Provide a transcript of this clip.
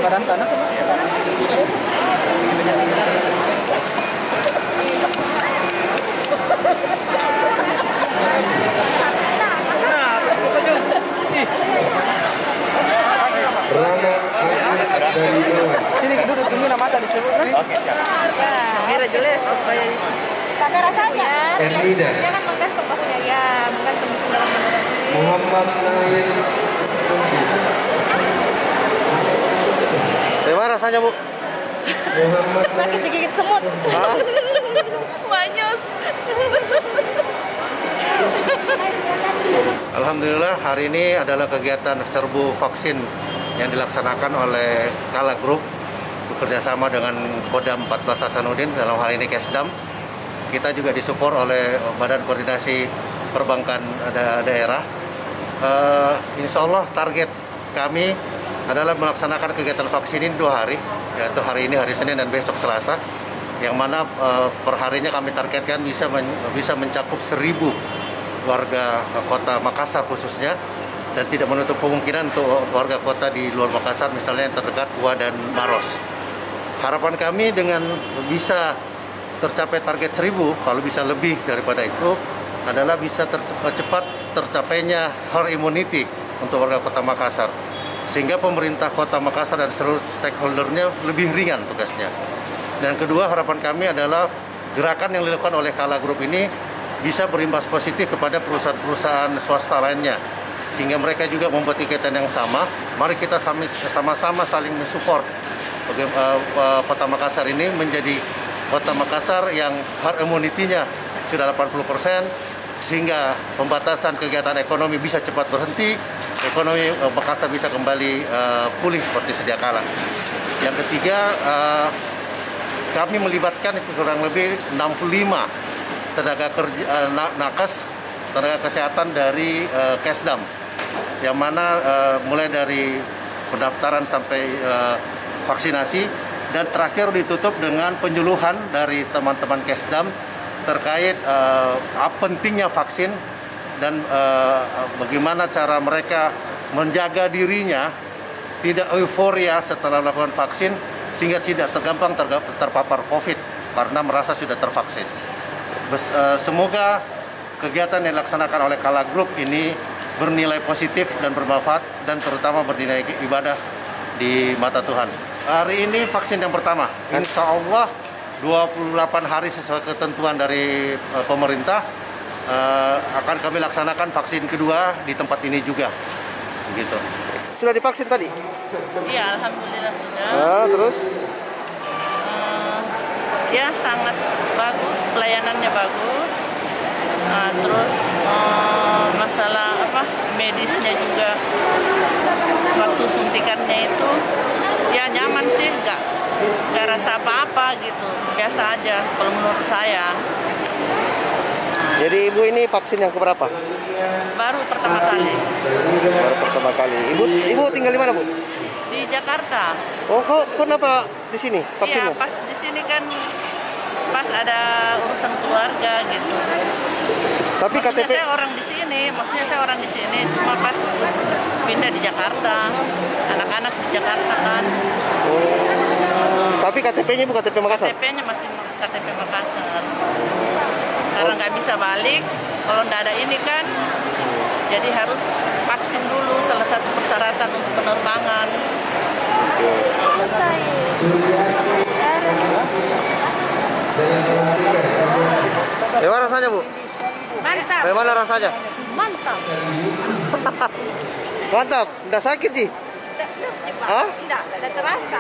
badan tanah. Sini duduk tunggu nama mata disebut. Oke, siap. Biar jelas supaya ada rasanya. Ernida. Jangan menggantung maksudnya ya, menggantung dalam Muhammad Nail. Gimana rasanya, Bu? Muhammad sakit digigit semut. Hah? Manyus. Alhamdulillah hari ini adalah kegiatan serbu vaksin yang dilaksanakan oleh Kala Group bekerjasama dengan Kodam 14 Hasanuddin, dalam hal ini Kesdam. Kita juga disupport oleh Badan Koordinasi Perbankan Daerah. Insya Allah target kami adalah melaksanakan kegiatan vaksin ini 2 hari, yaitu hari ini hari Senin dan besok Selasa, yang mana perharinya kami targetkan bisa mencakup 1.000 warga kota Makassar khususnya, dan tidak menutup kemungkinan untuk warga kota di luar Makassar, misalnya yang terdekat Gua dan Maros. Harapan kami dengan bisa tercapai target 1.000, kalau bisa lebih daripada itu, adalah bisa cepat tercapainya herd immunity untuk warga kota Makassar, sehingga pemerintah kota Makassar dan seluruh stakeholdernya lebih ringan tugasnya. Dan kedua, harapan kami adalah gerakan yang dilakukan oleh Kala Group ini bisa berimbas positif kepada perusahaan-perusahaan swasta lainnya, sehingga mereka juga membuat kegiatan yang sama. Mari kita sama-sama saling mensupport kota Makassar ini menjadi kota Makassar yang herd immunity-nya sudah 80%, sehingga pembatasan kegiatan ekonomi bisa cepat berhenti, ekonomi Makassar bisa kembali pulih seperti sedia kala. Yang ketiga, kami melibatkan kurang lebih 65 tenaga kerja nakes, tenaga kesehatan dari Kesdam, yang mana mulai dari pendaftaran sampai vaksinasi, dan terakhir ditutup dengan penyuluhan dari teman-teman Kesdam terkait pentingnya vaksin dan bagaimana cara mereka menjaga dirinya tidak euforia setelah melakukan vaksin, sehingga tidak tergampang terpapar COVID karena merasa sudah tervaksin. Semoga kegiatan yang dilaksanakan oleh Kala Group ini bernilai positif dan bermanfaat, dan terutama bernilai ibadah di mata Tuhan. Hari ini vaksin yang pertama, insya Allah 28 hari sesuai ketentuan dari pemerintah akan kami laksanakan vaksin kedua di tempat ini juga. Begitu. Sudah divaksin tadi? Iya, alhamdulillah sudah. Terus? Ya sangat bagus, pelayanannya bagus. Terus masalah medisnya juga, waktu suntikannya itu ya nyaman sih, nggak rasa apa-apa gitu, biasa aja kalau menurut saya. Jadi ibu ini vaksin yang keberapa? Baru pertama kali. Baru pertama kali. Ibu tinggal di mana, Bu? Di Jakarta. Oh, kenapa di sini vaksinnya? Iya, pas di sini kan pas ada urusan keluarga gitu. Tapi maksudnya KTP saya orang di sini, cuma pas pindah di Jakarta, anak-anak di Jakarta kan. Tapi KTP-nya bukan KTP Makassar? KTP-nya masih KTP Makassar. Karena nggak bisa balik, kalau nggak ada ini kan, jadi harus vaksin dulu, salah satu persyaratan untuk penerbangan. Selesai. Bagaimana rasanya, Bu? Mantap. Bagaimana rasanya? Mantap. Mantap, nggak sakit sih? Enggak, ada terasa.